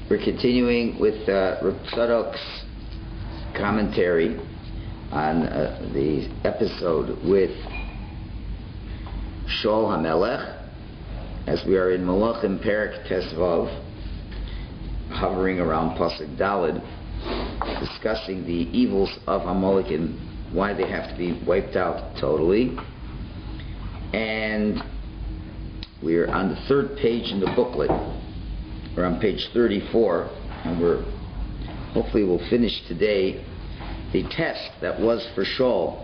We're continuing with Rabbi Michalowicz commentary on the episode with Shul HaMelech, as we are in Malachim Perek Tesvav, hovering around Pasuk Daled, discussing the evils of Amalek and why they have to be wiped out totally. And we're on the third page in the booklet. We're on page 34, and hopefully we'll finish today the test that was for Shul.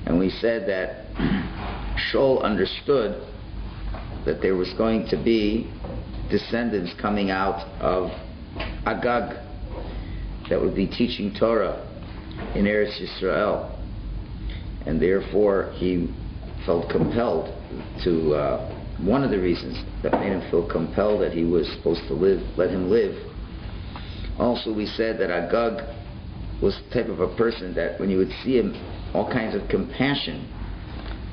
And we said that Shul understood that there was going to be descendants coming out of Agag that would be teaching Torah in Eretz Yisrael, and therefore he felt compelled to, one of the reasons that made him feel compelled that he was supposed to let him live. Also, we said that Agag was the type of a person that when you would see him, all kinds of compassion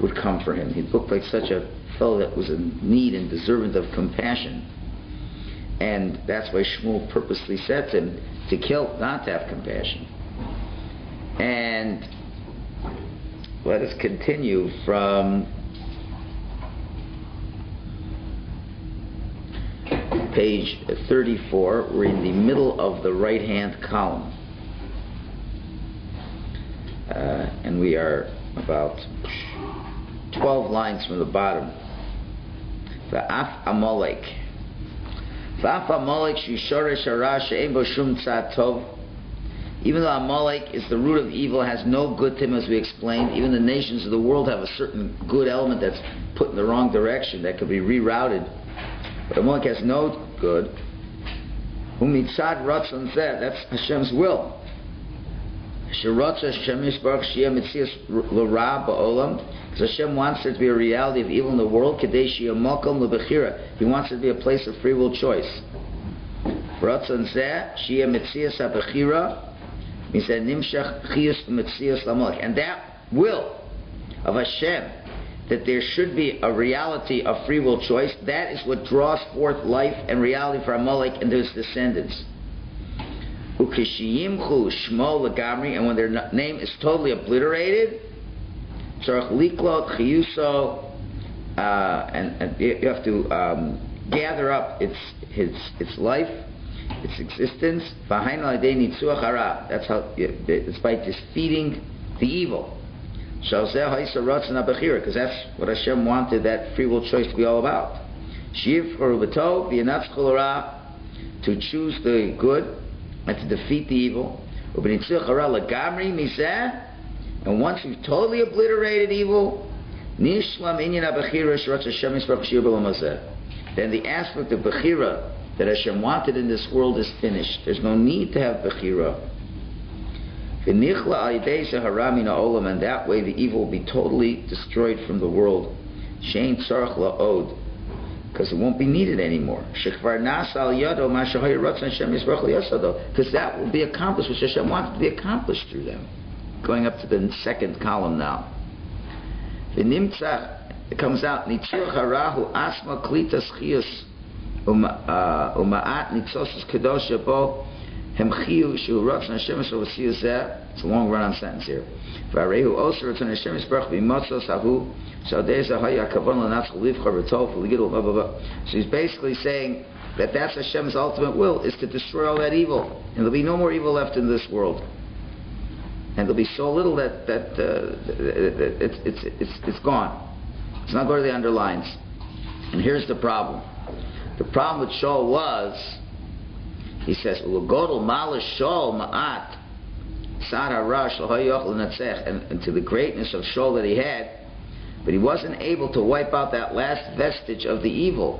would come for him. He looked like such a fellow that was in need and deserving of compassion. And that's why Shmuel purposely said to him to kill, not to have compassion. And let us continue from page 34. We're in the middle of the right-hand column. And we are about 12 lines from the bottom. Va'af Amalek. Va'af Amalek shishoresh hara she'en bo shum tzad tov. Even though Amalek is the root of evil, has no good to him, as we explained. Even the nations of the world have a certain good element that's put in the wrong direction, that could be rerouted. But Amalek has no good. Umitzad ratzon zeh, that's Hashem's will. Because Hashem wants there to be a reality of evil in the world. He wants it to be a place of free will choice. And that will of Hashem, that there should be a reality of free will choice, that is what draws forth life and reality for Amalek and his descendants. And when their name is totally obliterated, and you have to gather up its life, its existence. That's how it's by defeating the evil. Because that's what Hashem wanted that free will choice to be all about. To choose the good and to defeat the evil. And once we've totally obliterated evil, then the aspect of Bechira that Hashem wanted in this world is finished. There's no need to have Bechira. And that way the evil will be totally destroyed from the world. Because it won't be needed anymore. Because that will be accomplished, which Hashem wants to be accomplished through them. Going up to the second column now. It comes out, Nitzur harahu asma klitas chiyus uma'at nitzosus kadosh yabo hem chiyu shu rotzen Hashem yisrael v'siyu zeh. It's a long run-on sentence here. V'arehu oser rotzen Hashem yisbarach b'motzos hahu shaldeza haya kavon l'natz l'ivchar v'tov v'ligidol blah blah blah. So he's basically saying that that's Hashem's ultimate will, is to destroy all that evil, and there'll be no more evil left in this world. And there'll be so little that it's gone. It's not going to the underlines. And here's the problem. The problem with Shul was, he says, and to the greatness of Shul that he had, but he wasn't able to wipe out that last vestige of the evil.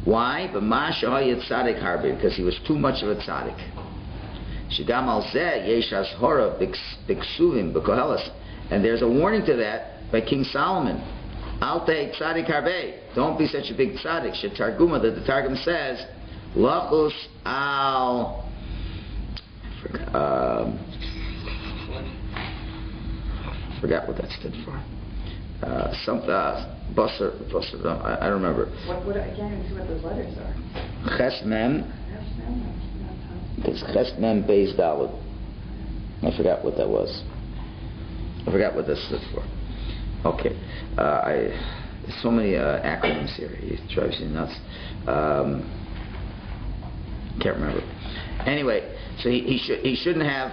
Why? Because he was too much of a tzaddik. And there's a warning to that by King Solomon. Don't be such a big tzaddik. Shetarguma, that the Targum says, Lachus al. Forgot what that stood for. I don't remember. I can't even see what those letters are. Ches Mem. It's Ches Mem Beis Daled. I forgot what that was. I forgot what this stood for. Okay. There's so many acronyms here. It drives you nuts. Can't remember. Anyway, so he shouldn't have.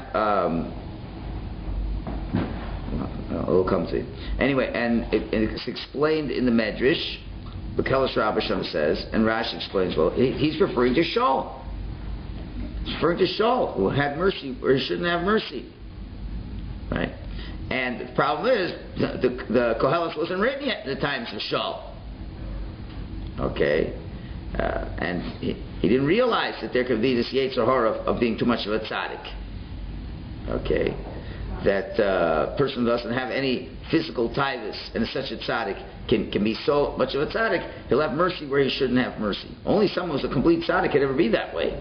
It'll come to you. Anyway, and it's explained in the Medrash. Bekelish Rabasham says, and Rashi explains. Well, he's referring to Shul. He's referring to Shul, who had mercy where he shouldn't have mercy. Right. And the problem is, the Koheles wasn't written yet in the times of Shul. Okay? And he didn't realize that there could be this Yetzer Hara of being too much of a tzaddik. Okay? That person doesn't have any physical taivus, and such a tzaddik can be so much of a tzaddik, he'll have mercy where he shouldn't have mercy. Only someone who's a complete tzaddik could ever be that way.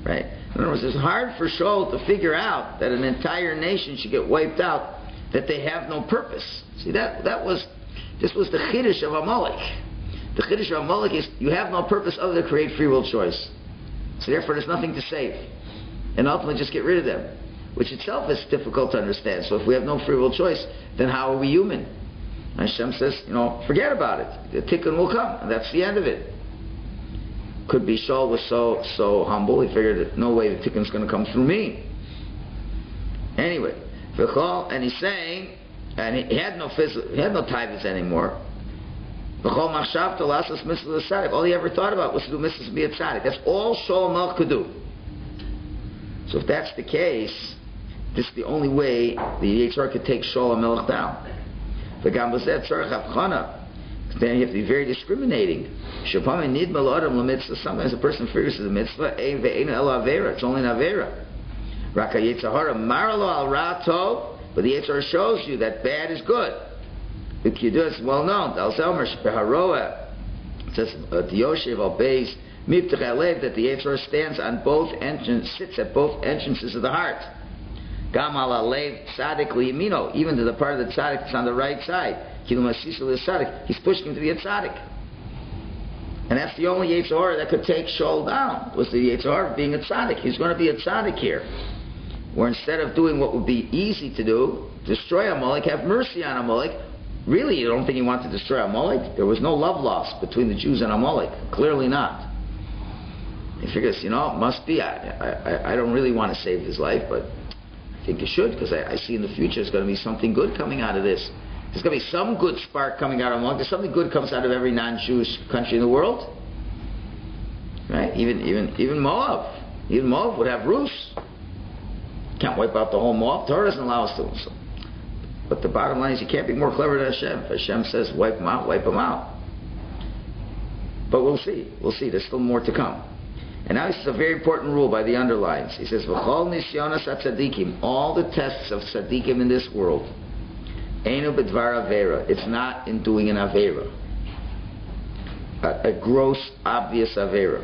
Right? In other words, it's hard for Shul to figure out that an entire nation should get wiped out, that they have no purpose. See, this was the chiddush of Amalek. The chiddush of Amalek is you have no purpose other than create free will choice. So therefore there's nothing to save. And ultimately just get rid of them. Which itself is difficult to understand. So if we have no free will choice, then how are we human? And Hashem says, forget about it. The tikkun will come, and that's the end of it. Could be Shul was so humble, he figured that no way the tikkun's going to come through me. Anyway, and he's saying, and he had no taivus anymore. All he ever thought about was to do mitzvahs and be a tzaddik. That's all Shul Melech could do. So if that's the case, this is the only way the Yetzer could take Shul Melech down. Then you have to be very discriminating. Sometimes a person figures the mitzvah, it's only an avera. But the Yetzer shows you that bad is good. It's well known. It says that the Yetzer stands on both entrances, sits at both entrances of the heart. Even to the part of the tzaddik that's on the right side. He's pushing him to be a tzaddik. And that's the only Yetzer Hara that could take Shul down, was the Yetzer Hara of being a tzaddik. He's going to be a tzaddik here. Where instead of doing what would be easy to do, destroy Amalek, have mercy on Amalek. Really, you don't think he wanted to destroy Amalek? There was no love lost between the Jews and Amalek. Clearly not. He figures, it must be. I don't really want to save his life, but I think you should, because I see in the future there's going to be something good coming out of this. There's going to be some good spark coming out of Amalek. There's something good comes out of every non-Jewish country in the world. Right? Even Moab. Even Moab would have Rus. Can't wipe out the whole Moab. Torah doesn't allow us to. So. But the bottom line is you can't be more clever than Hashem. If Hashem says wipe them out, wipe them out. But we'll see. We'll see. There's still more to come. And now this is a very important rule by the underlines. He says, V'chol nisyonos tzadikim, all the tests of tzadikim in this world, einu b'dvar avera, it's not in doing an avera, a gross, obvious avera.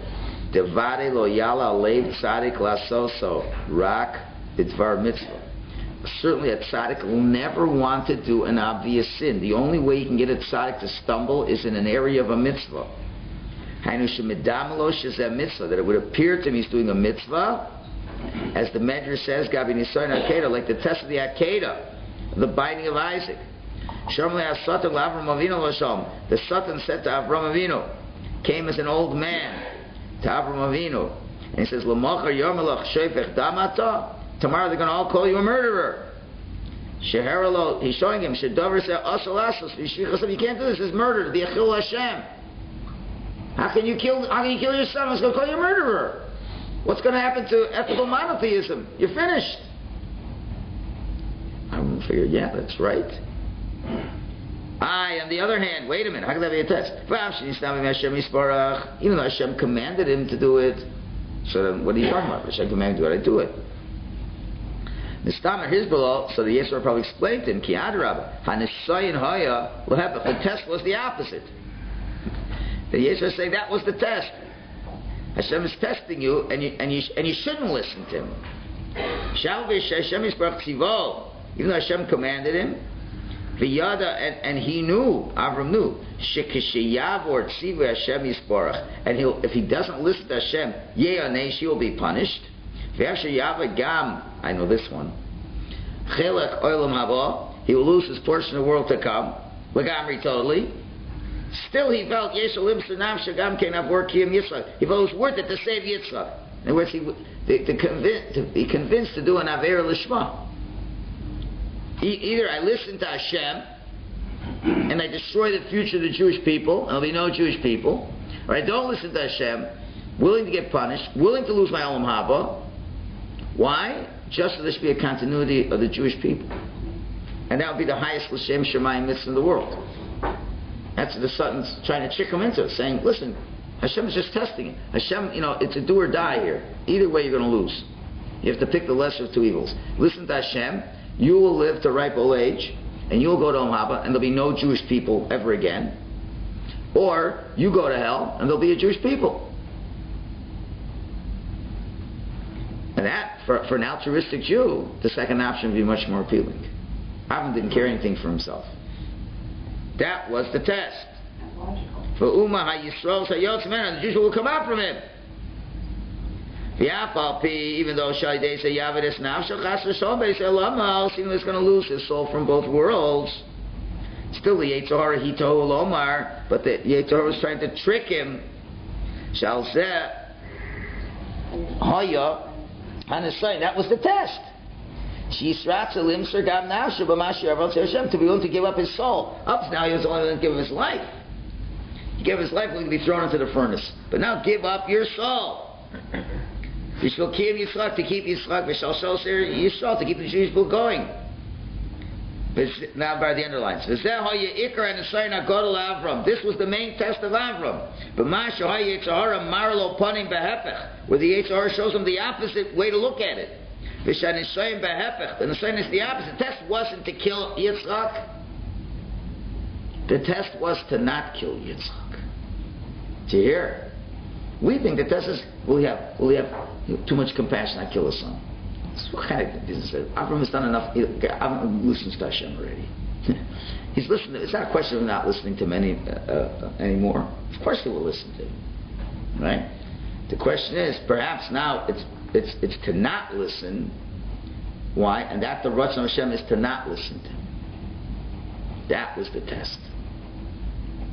Devare lo yala leiv tzadik lasoso, rak b'dvar mitzvah. Certainly a tzaddik will never want to do an obvious sin. The only way you can get a tzaddik to stumble is in an area of a mitzvah. That it would appear to me he's doing a mitzvah, as the Medrash says, Gabi Nisoyin Akedah, like the test of the Akedah, the binding of Isaac. The Satan said to Avram Avinu, came as an old man to Avram Avinu, and he says, tomorrow they're going to all call you a murderer. He's showing him, you can't do this, it's murder, the Achil Hashem. How can you kill your son? I was going to call you a murderer. What's going to happen to ethical monotheism? You're finished. I figured, yeah, that's right. On the other hand, wait a minute, how can that be a test? Even though Hashem commanded him to do it, so then what are you talking about? Hashem commanded me to do it. So the Yetzer probably explained to him, Ki adrabah, hanisayin haya, what happened? The test was the opposite. The Yetzer is saying that was the test. Hashem is testing you, and you shouldn't listen to him. Even though Hashem commanded him, V'yada, and he knew, Avram knew, shekesheyavor tzivu Hashem yisborach, and if he doesn't listen to Hashem, ye'anesh, he will be punished. V'yasheyava gam, I know this one, chelech olam haba, he will lose his portion of the world to come, legamri totally. Still he felt Yeshalim Sanam Shagam Kenav Workiyam Yitzchak. He felt it was worth it to save Yitzchak. In other words, to be convinced to do an Aver Lishma. Either I listen to Hashem and I destroy the future of the Jewish people, and there'll be no Jewish people, or I don't listen to Hashem, willing to get punished, willing to lose my Olam Haba. Why? Just so there should be a continuity of the Jewish people. And that would be the highest L'Shem Shemayim mitzvah in the world. That's the Sutton's trying to trick him into it, saying, listen, Hashem is just testing it. Hashem, it's a do or die here. Either way you're going to lose. You have to pick the lesser of two evils. Listen to Hashem, you will live to ripe old age, and you'll go to Olam Haba, and there'll be no Jewish people ever again. Or, you go to hell, and there'll be a Jewish people. And that, for an altruistic Jew, the second option would be much more appealing. Avram didn't care anything for himself. That was the test. For Ummah HaYisrael Sayotz Mena, the Jews will come out from him. Even though Shaydei say Yavides Nafshach Chas V'Shalom say Lama, even though he's going to lose his soul from both worlds, still the Yetzer Hara Hitohu Lomar, but the Yetzer Hara was trying to trick him. Shal Zeh Haya Hanisai. That was the test. To be willing to give up his soul. Up to now he was only willing to give up his life. He gave his life willing to be thrown into the furnace. But now give up your soul. To keep Yisrael, to keep the Jewish people going. Now by the underlines. This was the main test of Avram. Where the Yetzer Hara shows him the opposite way to look at it. And the sign is the opposite. The test wasn't to kill Yitzchak. The test was to not kill Yitzchak. Do you hear? We think the test is, will he have too much compassion, not kill his son. So what kind of business is it? Avram has done enough. Avram listens to Hashem already. He's listening. It's not a question of not listening to him anymore. Of course he will listen to him. Right? The question is, perhaps now it's to not listen. Why? And that the Ratzon Hashem is to not listen to him. That was the test.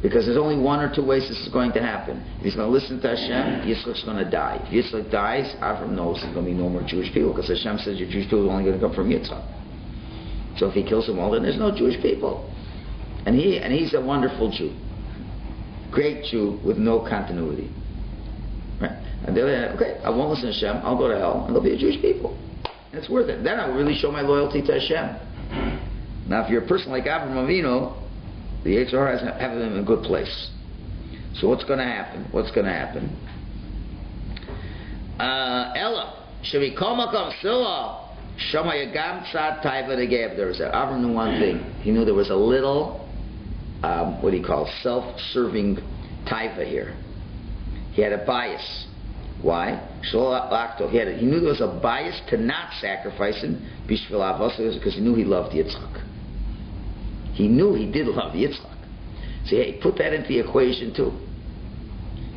Because there's only one or two ways this is going to happen. If he's going to listen to Hashem, Yitzchak's going to die. If Yitzchak dies, Avram knows there's going to be no more Jewish people, because Hashem says your Jewish people are only going to come from Yitzchak. So if he kills them all, then there's no Jewish people. And he's a wonderful Jew. Great Jew with no continuity. Right? And they're like, okay, I won't listen to Hashem, I'll go to hell, and there'll be a Jewish people. And it's worth it. Then I will really show my loyalty to Hashem. Now if you're a person like Avram Avinu, the Yetzer Hara has him in a good place. So what's going to happen? What's going to happen? Ella, Shavikomakom Silla, Shamayagam Tzad Taiva Negeb. Avram knew one thing. He knew there was a little, what do you call, self-serving Taiva here. He had a bias. Why? He knew there was a bias to not sacrifice him because he knew he loved Yitzchak. He knew he did love Yitzchak. So he put that into the equation too.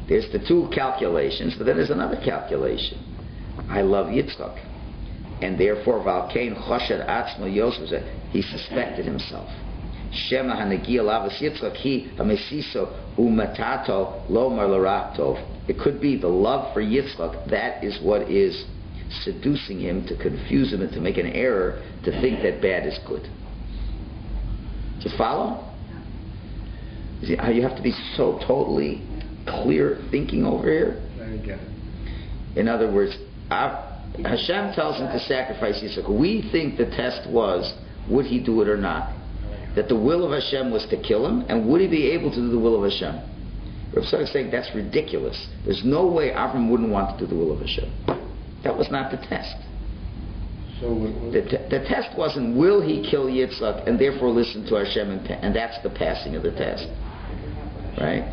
There's the two calculations, but then there's another calculation. I love Yitzchak. And therefore, Valkain Choshed Atzmo Yosef, he suspected himself. Shema Hanegia Lavas Yitzchak, he Hamesiso Umatato Lomar Laratov. It could be the love for Yitzchak. That is what is seducing him to confuse him and to make an error to think that bad is good. Do you follow? You see how you have to be so totally clear thinking over here? I get it. In other words, Hashem tells him to sacrifice Yitzchak. We think the test was, would he do it or not? That the will of Hashem was to kill him, and would he be able to do the will of Hashem? Rav Tzadok is saying that's ridiculous. There's no way Avram wouldn't want to do the will of Hashem. That was not the test. So the test wasn't will he kill Yitzchak and therefore listen to Hashem, and that's the passing of the test, right?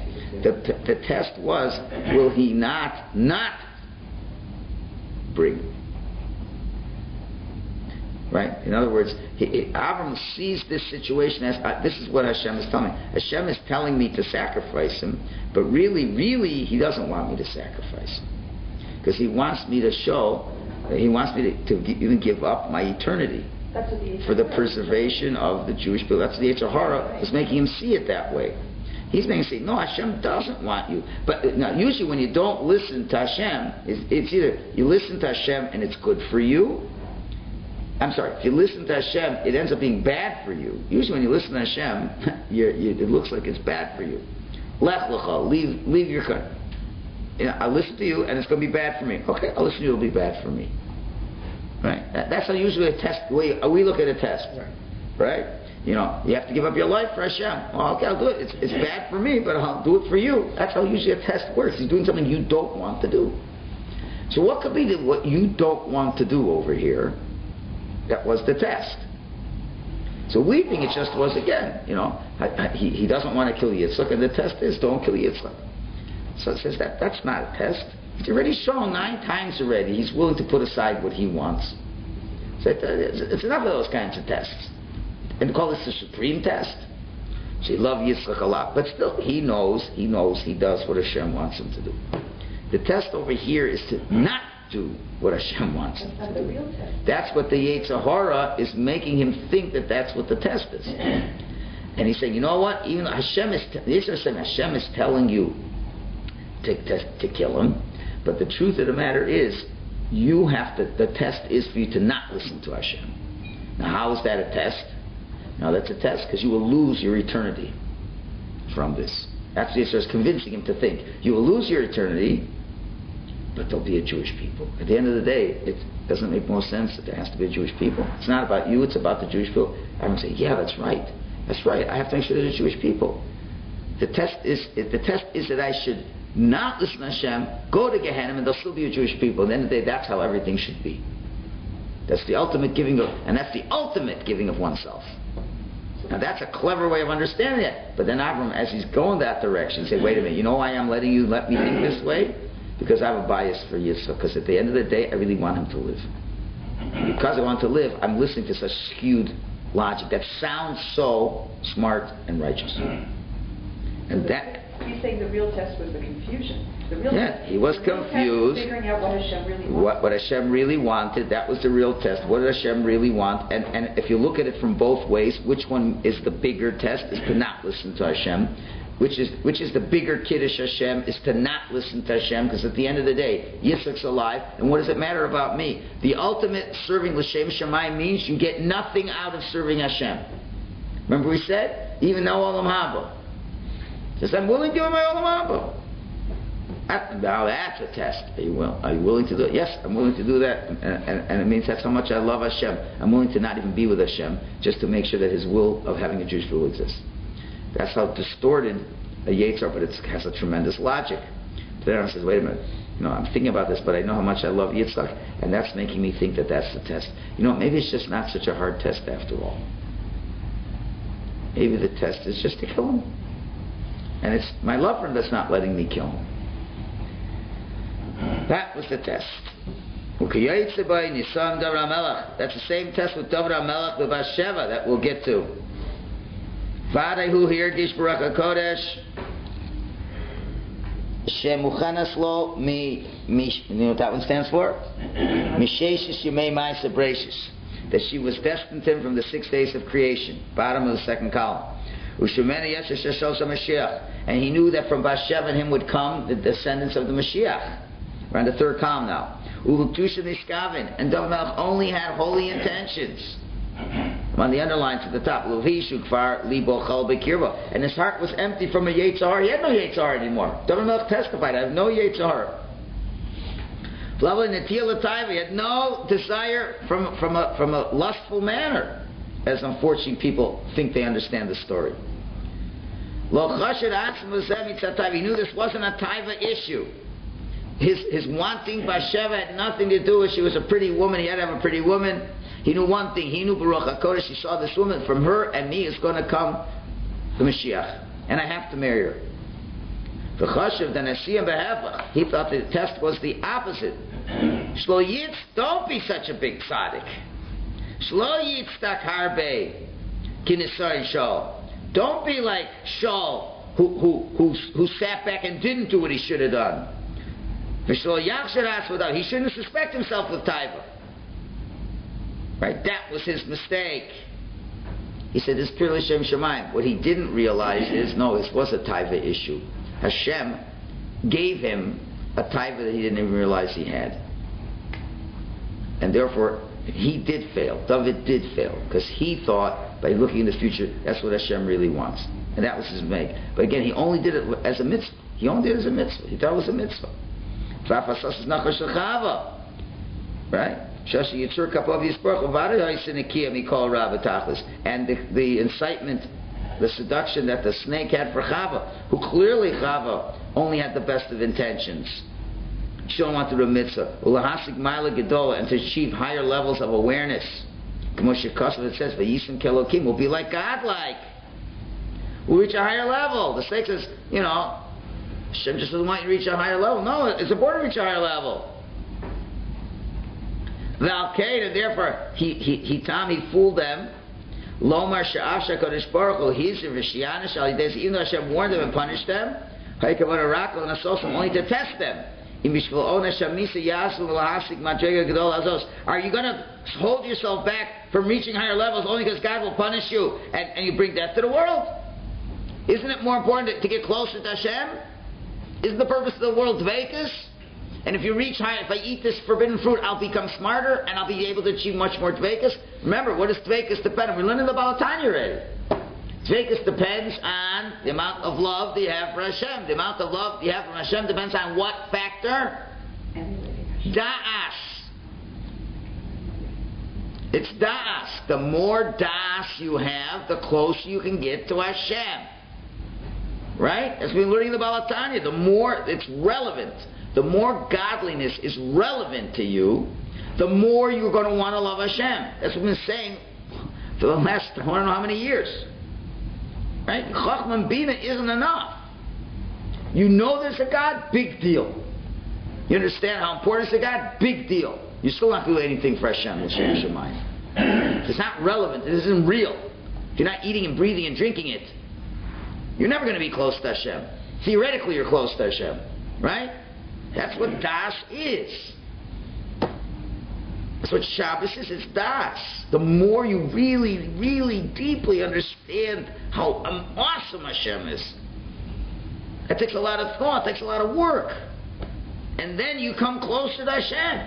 The test was, will he not bring? Right? In other words, Avram sees this situation as, this is what Hashem is telling me. Hashem is telling me to sacrifice him, but really, he doesn't want me to sacrifice him. Because he wants me to show, he wants me to even give up my eternity for the preservation of the Jewish people. That's the Yetzer Hara is making him see it that way. He's making him say, no, Hashem doesn't want you. But now, usually when you don't listen to Hashem, it's either you listen to Hashem and it's good for you. I'm sorry, if you listen to Hashem, it ends up being bad for you. Usually when you listen to Hashem, it looks like it's bad for you. Lech lecha, leave your country. I listen to you and it's going to be bad for me. Okay, I'll listen to you, it'll be bad for me. Right? That's how usually a test, the way we look at a test. Right? You have to give up your life for Hashem. Well, okay, I'll do it. It's bad for me, but I'll do it for you. That's how usually a test works. He's doing something you don't want to do. So what could be what you don't want to do over here? That was the test. So we think it just was again. He doesn't want to kill Yitzchak, and the test is don't kill Yitzchak. So it says that's not a test. He's already shown 9 times already he's willing to put aside what he wants. So it's enough of those kinds of tests. And to call this the supreme test. So he loved Yitzchak a lot. But still, he knows he does what Hashem wants him to do. The test over here is to not do what Hashem wants him to do. That's what the Yetzer Hara is making him think that's what the test is. And he's saying, you know what? Even Hashem is telling you to kill him. But the truth of the matter is, the test is for you to not listen to Hashem. Now, how is that a test? Now, that's a test because you will lose your eternity from this. That's what Yisrael is convincing him to think. You will lose your eternity, but there'll be a Jewish people. At the end of the day, it doesn't make more sense that there has to be a Jewish people. It's not about you, it's about the Jewish people. I'm going to say, yeah, that's right. That's right. I have to make sure there's a Jewish people. The test is that I should not listen to Hashem, go to Gehenna, and there'll still be a Jewish people. At the end of the day, that's how everything should be. That's the ultimate giving of, and that's the ultimate giving of oneself. Now that's a clever way of understanding it. But then Avram, as he's going that direction, say, wait a minute, you know why I'm letting you let me think this way? Because I have a bias for Yitzchak. Because at the end of the day, I really want him to live. And because I want to live, I'm listening to such skewed logic that sounds so smart and righteous. And that... He's saying the real test was the confusion. He was confused. Figuring out what Hashem really wanted. What Hashem really wanted, that was the real test. What did Hashem really want? And if you look at it from both ways, which one is the bigger test? Is to not listen to Hashem. Which is the bigger Kiddush Hashem, is to not listen to Hashem, because at the end of the day, Yitzchak's alive, and what does it matter about me? The ultimate serving L'Shem Shamayim means you get nothing out of serving Hashem. Remember we said? Even though Olam Haba. Says, I'm willing to give him my Olam Haba. Now that's a test. Are you willing to do it? Yes, I'm willing to do that. And it means that's how much I love Hashem. I'm willing to not even be with Hashem, just to make sure that His will of having a Jewish people exists. That's how distorted a Yetzer, but it has a tremendous logic. But then I says, wait a minute. I'm thinking about this, but I know how much I love Yitzchak, and that's making me think that that's the test. Maybe it's just not such a hard test after all. Maybe the test is just to kill him. And it's my love for him that's not letting me kill him. That was the test. That's the same test with David HaMelech with Bathsheba that we'll get to. Vadahu Hirgish Barak HaKodesh Shemuchanas Lo you know what that one stands for? Misheshis Yemei Ma'aseh Bereishis. That she was destined to him from the 6 days of creation. Bottom of the second column. And he knew that from Bathsheba and him would come the descendants of the Mashiach. We're on the third column now. And David Melech only had holy intentions. On the underlines at the top. And his heart was empty from a Yetzar. He had no Yetzar anymore. David Melech testified, I have no Yetzar. He had no desire from a lustful manner. As unfortunately people think they understand the story. He knew this wasn't a taiva issue. His wanting Bathsheba had nothing to do with she was a pretty woman. He had to have a pretty woman. He knew one thing. He knew Baruch HaKodesh. He saw this woman. From her and me is going to come the Mashiach. And I have to marry her. He thought the test was the opposite. Don't be such a big tzaddik. Shlo yitztak harbe kinisai Shul. Don't be like Shul, who sat back and didn't do what he should have done. He shouldn't suspect himself of taiva. Right? That was his mistake. He said, "This purely Shem Shemaim." What he didn't realize is, no, this was a taiva issue. Hashem gave him a taiva that he didn't even realize he had, and therefore he did fail. David did fail because he thought, by looking in the future, that's what Hashem really wants, and that was his mistake. But again, he only did it as a mitzvah. He only did it as a mitzvah. He thought it was a mitzvah. Right? And the incitement, the seduction that the snake had for Chava, who clearly Chava only had the best of intentions. She don't want to do a mitzvah. And to achieve higher levels of awareness. It says, we'll be like God-like. We'll reach a higher level. The snake says, Hashem just doesn't want you to reach a higher level. No, it's important to reach a higher level. And therefore, he fooled them. Lomar sha'afsha kodesh baruch hu hizir v'shiyanish al yidei, even though Hashem warned them and punished them, only to test them. Are you going to hold yourself back from reaching higher levels only because God will punish you and you bring death to the world? Isn't it more important to get closer to Hashem? Isn't the purpose of the world dveikus? And if you reach high, if I eat this forbidden fruit, I'll become smarter and I'll be able to achieve much more dveikus. Remember, what does dveikus depend on? We're learning the Balatanya already. Dveikus depends on the amount of love that you have for Hashem. The amount of love you have for Hashem depends on what factor? Da'as. It's da'as. The more da'as you have, the closer you can get to Hashem. Right? As we're learning the Balatanya, the more it's relevant, the more godliness is relevant to you, the more you're going to want to love Hashem. That's what we've been saying for the last, I don't know how many years. Right? Chachma and Bina isn't enough. You know there's a God? Big deal. You understand how important it's a God? Big deal. You're still not doing anything for Hashem. It's not relevant. It isn't real. If you're not eating and breathing and drinking it, you're never going to be close to Hashem. Theoretically, you're close to Hashem. Right? That's what Das is. That's what Shabbos is. It's Das. The more you really, really deeply understand how awesome Hashem is, that takes a lot of thought, takes a lot of work. And then you come closer to Hashem.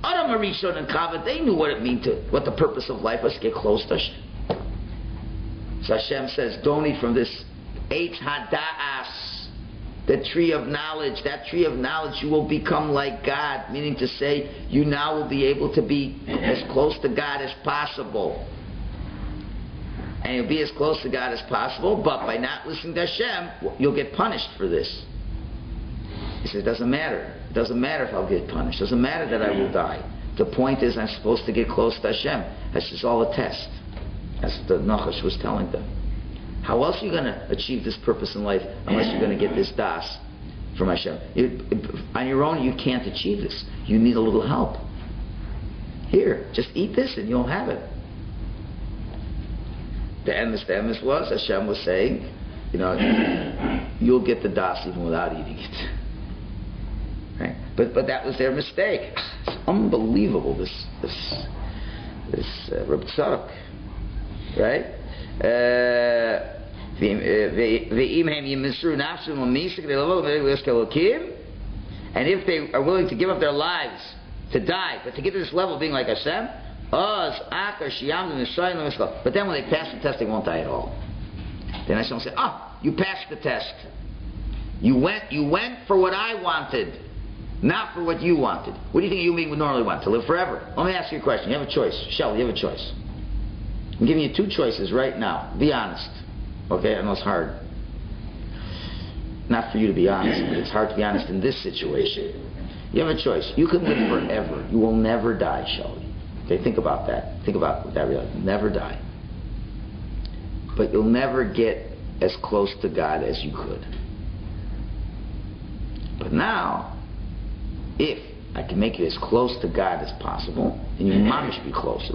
Adam Arishon and Chava, they knew what it meant what the purpose of life was, to get close to Hashem. So Hashem says, don't eat from this Eitz Hada'as, the tree of knowledge. That tree of knowledge, you will become like God, meaning to say, you now will be able to be as close to God as possible. And you'll be as close to God as possible, but by not listening to Hashem, you'll get punished for this. He says, it doesn't matter. It doesn't matter if I'll get punished. It doesn't matter that I will die. The point is, I'm supposed to get close to Hashem. That's just all a test. That's what the Nachash was telling them. How else are you going to achieve this purpose in life unless you're going to get this das from Hashem? On your own, you can't achieve this. You need a little help. Here, just eat this and you'll have it. The emes was, Hashem was saying, you'll get the das even without eating it. Right? But that was their mistake. It's unbelievable, this Rabbi Tzadok. Right? And if they are willing to give up their lives to die, but to get to this level of being like Hashem, but then when they pass the test, they won't die at all. Then Hashem will say, you passed the test. You went for what I wanted, not for what you wanted. What do you think a human being would normally want? To live forever? Let me ask you a question. You have a choice. Shelley, you have a choice. I'm giving you two choices right now. Be honest. Okay? I know it's hard. Not for you to be honest, but it's hard to be honest in this situation. You have a choice. You can live forever. You will never die, Shelley. Okay? Think about that. Think about that reality. Never die. But you'll never get as close to God as you could. But now, if I can make you as close to God as possible, then you mamish be close.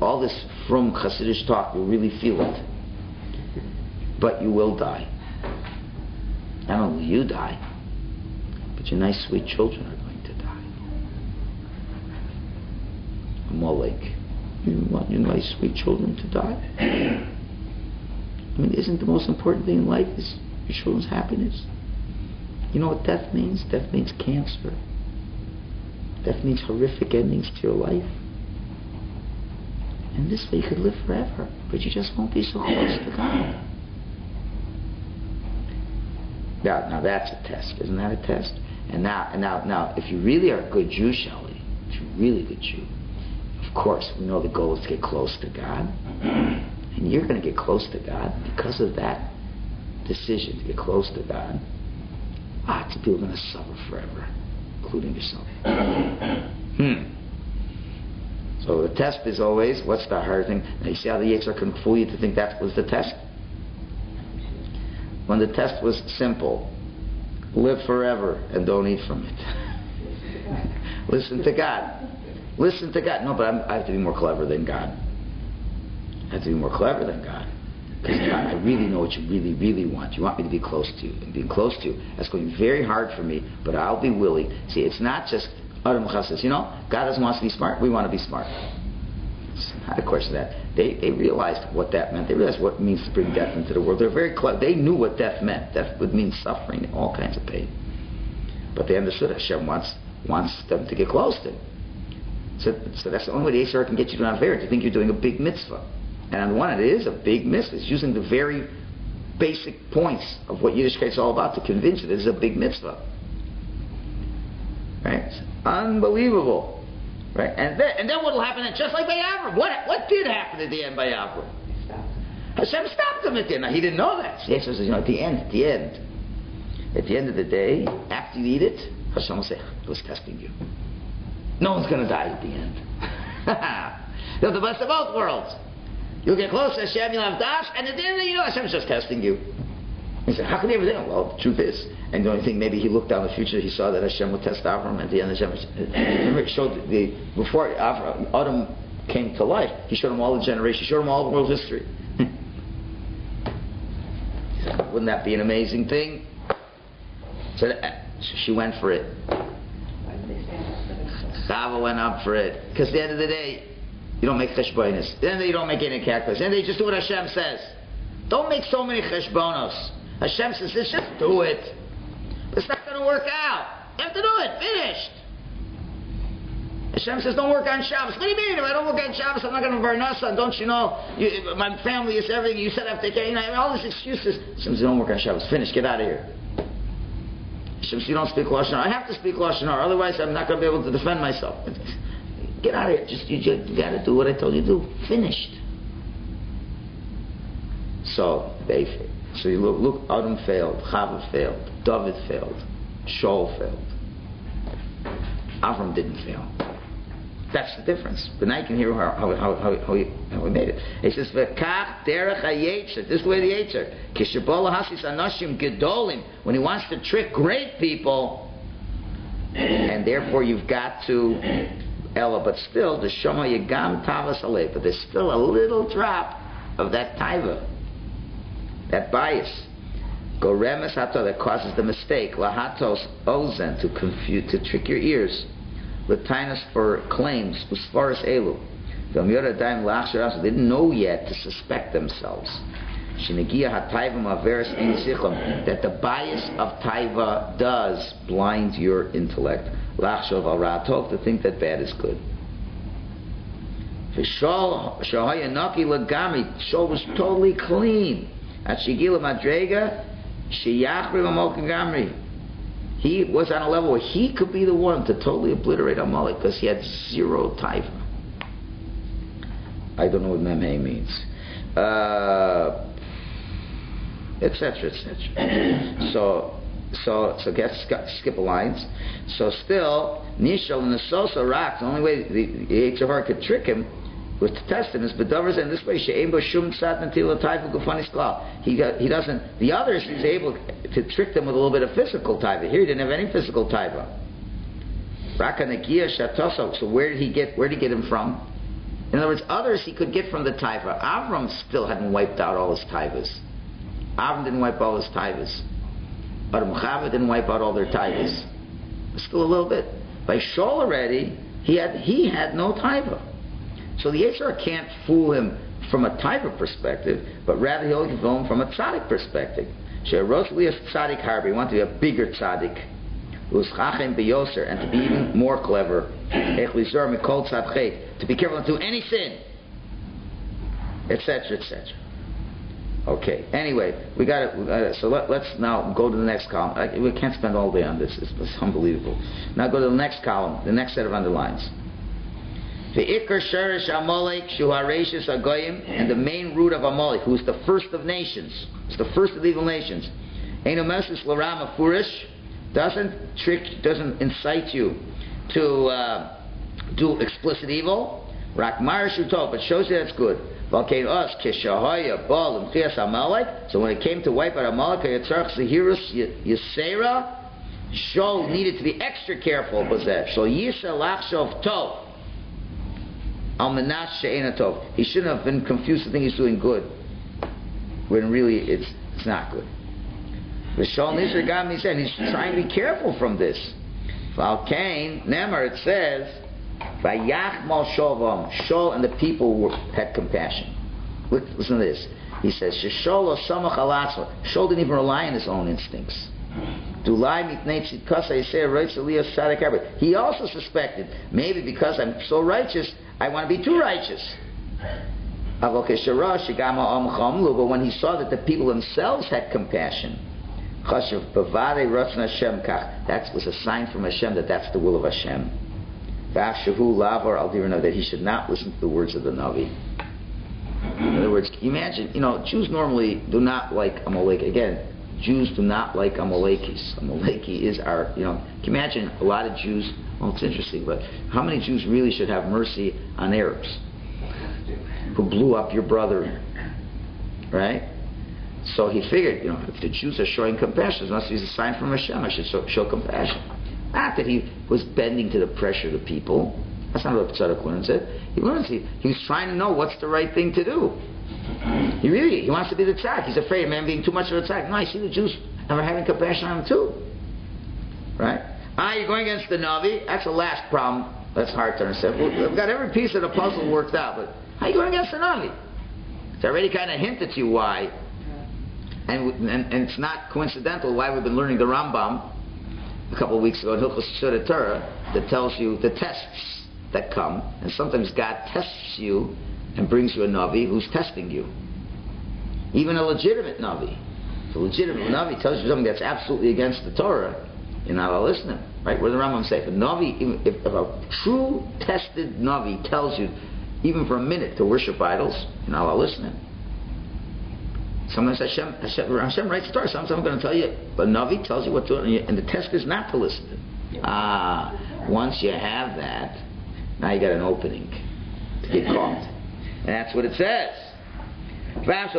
all this from Hasidic talk, you'll really feel it. But you will die. Not only you die, but your nice, sweet children are going to die. Amalek, you want your nice, sweet children to die? I mean, isn't the most important thing in life is your children's happiness? You know what death means? Death means cancer. Death means horrific endings to your life. And this way you could live forever, but you just won't be so close to God. Now that's a test. Isn't that a test? And now, if you really are a good Jew, Shelley, if you're a really good Jew, of course, we know the goal is to get close to God. And you're going to get close to God because of that decision to get close to God. Lots of people are going to suffer forever, including yourself. So the test is always, what's the hard thing? Now you see how the Yetzer can fool you to think that was the test? When the test was simple, live forever and don't eat from it. Listen to God. Listen to God. No, but I have to be more clever than God. I have to be more clever than God. Because God, I really know what you really, really want. You want me to be close to you. And being close to you, that's going to be very hard for me, but I'll be willing. See, it's not just Rabbi Michalowicz says, God doesn't want us to be smart. We want to be smart. It's not a question of that. They realized what that meant. They realized what it means to bring death into the world. They're very clever. They knew what death meant. Death would mean suffering, all kinds of pain. But they understood Hashem wants them to get close to Him. So that's the only way the Yetzer can get you to not fear it. You think you're doing a big mitzvah. And on the one hand, it is a big mitzvah. It's using the very basic points of what Yiddishkeit is all about to convince you that it's a big mitzvah. Right? It's unbelievable. Right? And then what will happen? Just like by Avram. What did happen at the end by Avram? Hashem stopped him at the end. Now, he didn't know that. Yes, says, at the end of the day, after you eat it, Hashem will say, I was testing you. No one's going to die at the end. You're the best of both worlds. You'll get close to Hashem, you'll have dash, and at the end of the day, Hashem's just testing you. He said, how can he ever do it? Well, the truth is, and the only thing, maybe he looked down the future, he saw that Hashem would test Avram, at the end Hashem, remember it showed before Adam came to life, he showed him all the generations, he showed him all the world history. He said, wouldn't that be an amazing thing? So she went for it. Chava went up for it. Because at the end of the day, you don't make cheshbonos. At the end of the day, you don't make any calculus. At the end of the day, just do what Hashem says. Don't make so many cheshbonos. Hashem says, just do it. But it's not going to work out. You have to do it. Finished. Hashem says, don't work on Shabbos. What do you mean? If I don't work on Shabbos, I'm not going to burn Nasa. Don't you know? My family is everything. You said I have to take care. All these excuses. Hashem says, don't work on Shabbos. Finish. Get out of here. Hashem says, you don't speak Lashon Hara. I have to speak Lashon Hara. Otherwise, I'm not going to be able to defend myself. Get out of here. You got to do what I told you to do. Finished. So you look, Adam failed, Chava failed, David failed, Shaul failed. Avram didn't fail. That's the difference. But now you can hear how he made it. He says, "V'kach derech hayetzer." This is the way the Yetzer. Kishabol hasis anashim gedolim. When he wants to trick great people, and therefore you've got to Ella, but still the shoma yagam tavas alei. But there's still a little drop of that taiva, that bias. Goremes hato, that causes the mistake. Lahatos ozen, to confuse, to trick your ears. Latinas, for claims. Usfaris elu. They didn't know yet to suspect themselves. Shinagia hataivam averis insichlam, that the bias of taiva does blind your intellect. Lachshov al ratov, to think that bad is good. Shol shahayanaki lagami. Shol was totally clean. At shigila madrega sheyachri lamokagamri. He was on a level where he could be the one to totally obliterate Amalek because he had zero taiva. I don't know what Mon May means. Etc. etc. So skip a lines. So still, Nishal and the Sosa rocks. The only way the Yetzer Hara could trick him was to test him. Is bedavers, and this way she'embo shum tzat natila taiva gufanis klal. He doesn't. The others, he's able to trick them with a little bit of physical taiva. Here he didn't have any physical taiva. Raka nekia shatoso. So where did he get him from? In other words, others he could get from the taiva. Avram still hadn't wiped out all his taivas. Avram didn't wipe all his taivas. Adam Chava didn't wipe out all their taivas. Still a little bit. By Shul already, he had no taiva. So the Yetzer can't fool him from a taiva perspective, but rather he'll fool him from a tzaddik perspective. She'erosli as tzaddik harbi, he wanted to be a bigger tzaddik, u'schachem beyoser, and to be even more clever. Ech lizor mikol tzadchet, to be careful not to do any sin, etc., etc. Okay. Anyway, we got it. So let's now go to the next column. We can't spend all day on this. It's unbelievable. Now go to the next column, the next set of underlines. Ve'ikar sherish Amalek shu hareishis agoyim, and the main root of Amalek, who is the first of nations, is the first of the evil nations. Eino mesis l'ram afurish, doesn't incite you to do explicit evil. Rak marishu tov, but shows you that's good. So when it came to wipe out Amalek, Yisera, Shul needed to be extra careful with that. So Yisra lachshov tov, al menas she'ena tov. He shouldn't have been confused to think he's doing good, when really it's not good. The Shul Nishra Gam, he said, he's trying to be careful from this. Val Cain, Nemar, it says, Vayachmal Shovam, Shul and the people had compassion. Listen to this. He says, Shul samach alatzma. Shul didn't even rely on his own instincts. He also suspected, maybe because I'm so righteous, I want to be too righteous. But when he saw that the people themselves had compassion, that was a sign from Hashem that that's the will of Hashem. That he should not listen to the words of the Navi. In other words, can you imagine, Jews normally do not like Amalek. Again, Jews do not like Amalekis. Amaleki is our, can you imagine a lot of Jews, well, it's interesting, but how many Jews really should have mercy on Arabs who blew up your brother, right? So he figured, if the Jews are showing compassion, it must be a sign from Hashem, I should show compassion. Not that he was bending to the pressure of the people. That's not what Tzadok learns it. He learns he was trying to know what's the right thing to do. He wants to be the tzaddik. He's afraid of man being too much of a tzaddik. No, I see the Jews and we're having compassion on them too. Right? You're going against the Navi. That's the last problem. That's hard to understand. We've got every piece of the puzzle worked out, but how are you going against the Navi? It's already kind of hinted to you why. And it's not coincidental why we've been learning the Rambam a couple of weeks ago in Hilchos Shura Torah that tells you the tests that come, and sometimes God tests you and brings you a Navi who's testing you. Even a legitimate Navi. If a legitimate Navi tells you something that's absolutely against the Torah, you're not allowed to listen to him. Right? What does the Rambam say? If a true tested Navi tells you, even for a minute, to worship idols, you're not allowed to listen to him. Sometimes Hashem writes the Torah. Sometimes I'm going to tell you, but Navi tells you what to do, and the test is not to listen to him. Once you have that, now you got an opening to get caught. And that's what it says. We find in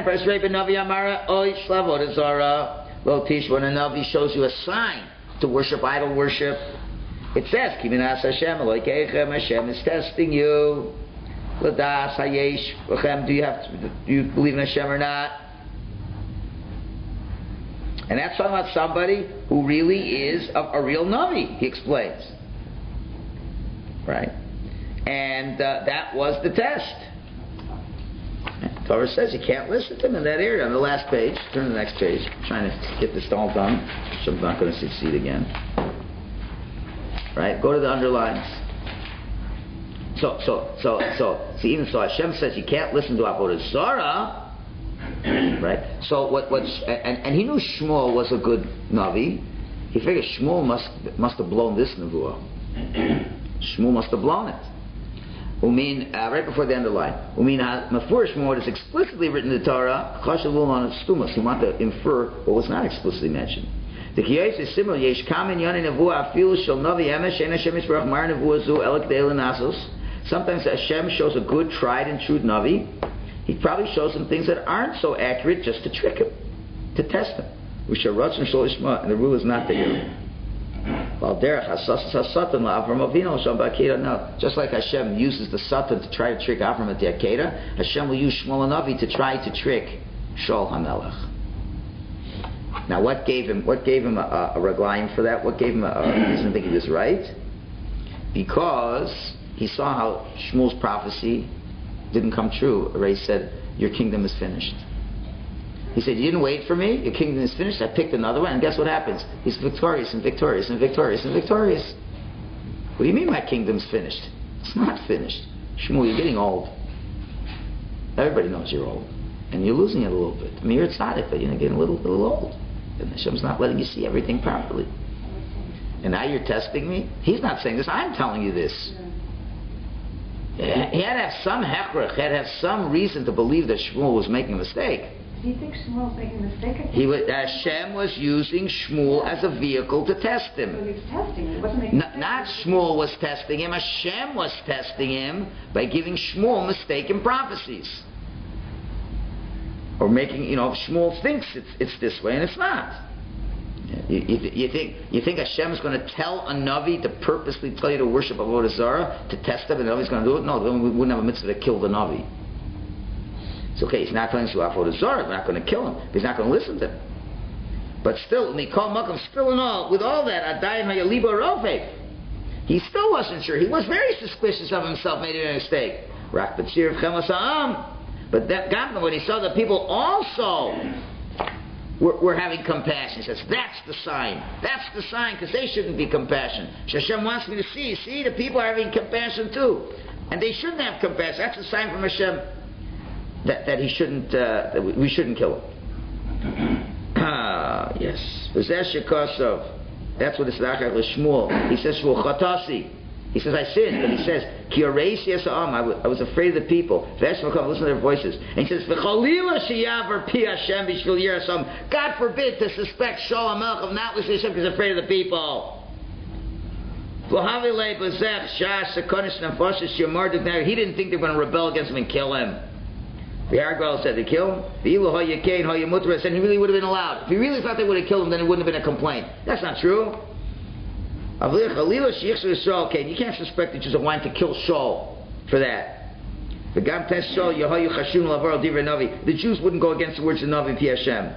Parashat Rei B'Navi Amara Oy Slavot Zara Lo Tish, when a Navi shows you a sign to worship idol worship, it says Kivinas Hashem Elokeichem, Hashem is testing you. Ladas Hayesh, do you believe in Hashem or not? And that's talking about somebody who really is a real Navi, he explains. Right? And that was the test. Torah says you can't listen to him in that area. On the last page, turn to the next page. I'm trying to get this all done, so I'm not going to succeed again. Right? Go to the underlines. So even so, Hashem says you can't listen to Avodah Zarah, right? So and he knew Shmuel was a good Navi. He figured Shmuel must have blown this Nevuah. Shmuel must have blown it. Right before the underline. Mafur Shmuel, what is explicitly written in the Torah, Chashavul on Stumas. He wanted to infer what was not explicitly mentioned. The Kiyos is similar. Yesh kamen yoni Nevuah afilu shel Navi emes she'en Hashem yisbarach mar Nevuah zu elak de'el nasos. Sometimes Hashem shows a good, tried and true Navi. He probably shows him things that aren't so accurate just to trick him, to test him. And the rule is not to hear him. No, just like Hashem uses the Satan to try to trick Avram at the Akedah, Hashem will use Shmuel Hanavi to try to trick Shaul HaMelech. Now, what gave him a raglayim for that? What gave him a reason to think he was right? Because he saw how Shmuel's prophecy didn't come true. Ray said, "Your kingdom is finished." He said, "You didn't wait for me. Your kingdom is finished. I picked another one, and guess what happens? He's victorious and victorious and victorious and victorious." What do you mean my kingdom's finished? It's not finished. Shmuel, you're getting old. Everybody knows you're old, and you're losing it a little bit. I mean, you're a tzaddik, but you're getting a little old, and Hashem's not letting you see everything properly. And now you're testing me? He's not saying this. I'm telling you this. He had to have some hechrech. He had to have some reason to believe that Shmuel was making a mistake. Do you think Shmuel was making a mistake? Hashem was using Shmuel as a vehicle to test him. So he was testing him. He wasn't making a mistake. Not Shmuel was testing him. Hashem was testing him by giving Shmuel mistaken prophecies. Or making, Shmuel thinks it's this way and it's not. You think Hashem is going to tell a Navi to purposely tell you to worship Avodah Zarah, to test him, and the Navi's going to do it? No, we wouldn't have a mitzvah to kill the Navi. It's okay, he's not telling us to Avodah Zarah, we're not going to kill him, he's not going to listen to him. But still, Mikol Makam, still and all, with all that, Adayin HaYalibo Rofeh, he still wasn't sure. He was very suspicious of himself, made a mistake. Rak B'tzir V'chemas Ha'am. But that got him when he saw that people also were having compassion. He says, that's the sign. That's the sign, because they shouldn't be compassionate. Hashem wants me to see the people are having compassion too. And they shouldn't have compassion. That's a sign from Hashem that he shouldn't, that we shouldn't kill him. Yes. That's what it's like with Shmuel. He says, Shmuel Chatasi. He says, I sinned, but he says, Ki Areis Yesa'am, I was afraid of the people. Listen to their voices. And he says, V'chalila sheyaver pi Hashem b'shvil yirasam. God forbid to suspect Shaul HaMelech of not listening to Hashem because he's afraid of the people. V'havile b'zech shas sekonish nefashis yomar d'gnei. He didn't think they were going to rebel against him and kill him. The Argyle said to kill him. V'ilu ha'yakein ha'yamutra said he really would have been allowed. If he really thought they would have killed him, then it wouldn't have been a complaint. That's not true. Okay, you can't suspect that Jews are wanting to kill Shaul for that. The Jews wouldn't go against the words of Navi Pi Hashem.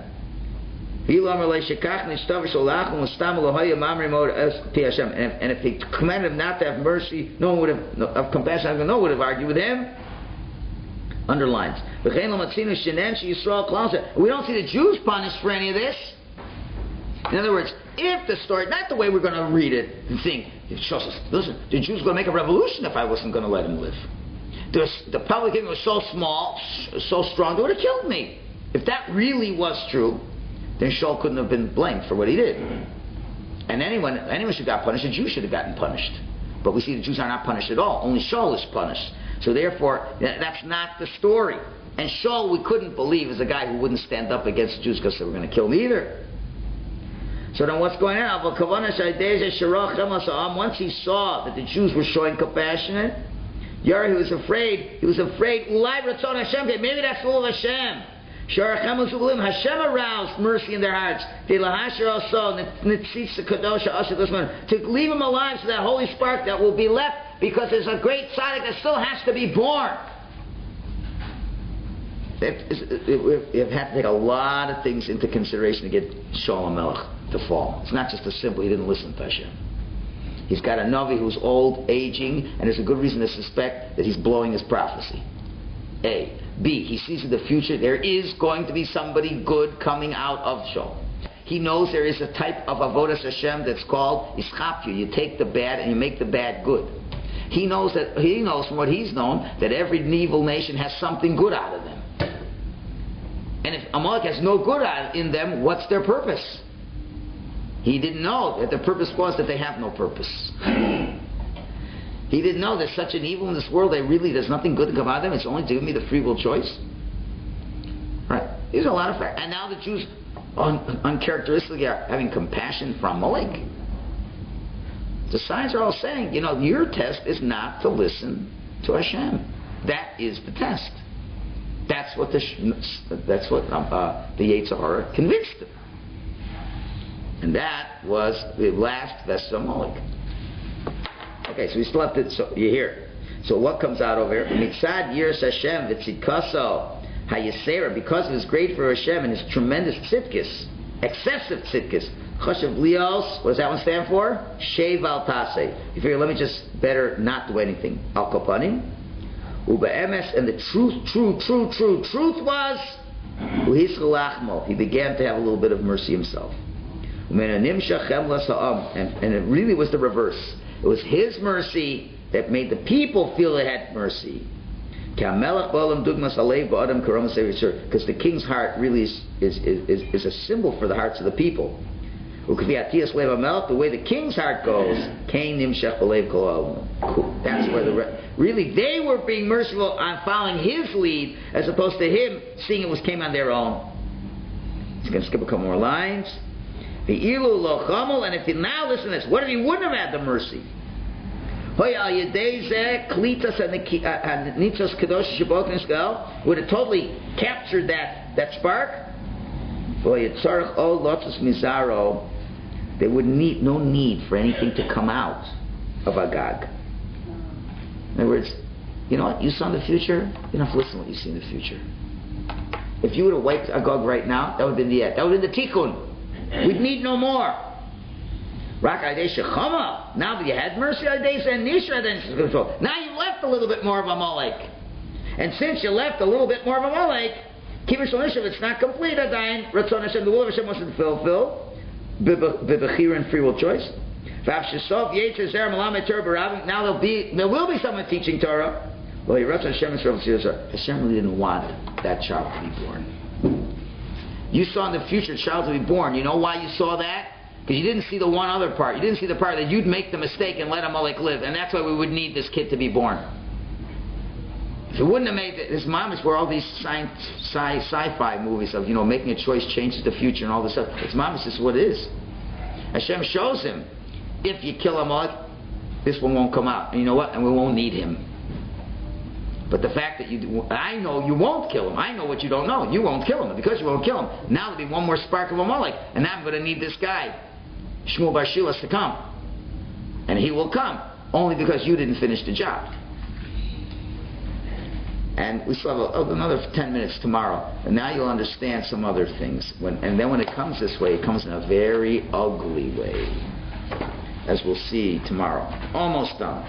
And if he commanded him not to have mercy, no one would have compassion. No one would have argued with him. Underlines. We don't see the Jews punished for any of this. In other words, if the story, not the way we're going to read it and think, listen, the Jews were going to make a revolution if I wasn't going to let him live. The public enemy was so small, so strong, they would have killed me. If that really was true, then Shaul couldn't have been blamed for what he did. And anyone should have got punished, the Jews should have gotten punished. But we see the Jews are not punished at all. Only Shaul is punished. So therefore, that's not the story. And Shaul, we couldn't believe, is a guy who wouldn't stand up against the Jews because they were going to kill him either. So then what's going on? Once he saw that the Jews were showing compassion, Yari, he was afraid, maybe that's the will of Hashem. Hashem aroused mercy in their hearts. To leave him alive so that holy spark that will be left, because there's a great tzaddik that still has to be born. You have to take a lot of things into consideration to get Shaul HaMelech to fall. It's not just a simple, he didn't listen to Hashem. He's got a Navi who's old, aging, and there's a good reason to suspect that he's blowing his prophecy. A. B. He sees in the future there is going to be somebody good coming out of Shaul. He knows there is a type of avodas Hashem that's called ischapyu. You take the bad and you make the bad good. He knows from what he's known that every evil nation has something good out of them. And if Amalek has no good in them, what's their purpose? He didn't know that the purpose was that they have no purpose. He didn't know there's such an evil in this world that really there's nothing good to come out of them. It's only to give me the free will choice. Right? These are a lot of facts. And now the Jews uncharacteristically are having compassion for Amalek. The signs are all saying, your test is not to listen to Hashem. That is the test. That's what the Yetzer Hara convinced him. And that was the last Vesamolek. Okay, so we still have to, so you hear. So what comes out over here? Mitzad Yiras Hashem v'tzidkaso hayisera, because of his great for Hashem and his tremendous tzidkis, excessive tzidkis. Chashav lios, what does that one stand for? Shev al taseh. You figure, let me just better not do anything. Al kopanim. Ube'emes, and the truth was, he began to have a little bit of mercy himself. And it really was the reverse. It was his mercy that made the people feel they had mercy. Because the king's heart really is a symbol for the hearts of the people. The way the king's heart goes, that's where really they were being merciful on following his lead, as opposed to him seeing it came on their own. He's going to skip a couple more lines. And if you now listen to this, what if he wouldn't have had the mercy? Would have totally captured that spark. There would no need for anything to come out of Agag. In other words, you know what you saw in the future? You don't have to listen to what you see in the future. If you would have wiped Agag right now, that would have been the end. That would have been the tikkun. We'd need no more. Now that you had mercy, now you left a little bit more of Amalek. And since you left a little bit more of Amalek, it's not complete, Adain. Ratzon Hashem, the will of Hashem wasn't fulfilled. B'bechira and free will choice. Now there will be someone teaching Torah. Well, Hashem really didn't want that child to be born. You saw in the future a child to be born. You know why you saw that? Because you didn't see the one other part. You didn't see the part that you'd make the mistake and let Amalek live. And that's why we would need this kid to be born. If it wouldn't have made this mamish where all these sci-fi movies of, making a choice changes the future and all this stuff. It's mamish, this is what it is. Hashem shows him, if you kill Amalek, this one won't come out. And you know what? And we won't need him. But the fact that I know you won't kill him. I know what you don't know. You won't kill him. And because you won't kill him, now there'll be one more spark of Amalek. And now I'm going to need this guy, Shmuel Bar Shilas, to come. And he will come, only because you didn't finish the job. And we still have another 10 minutes tomorrow. And now you'll understand some other things. And then when it comes this way, it comes in a very ugly way. As we'll see tomorrow. Almost done.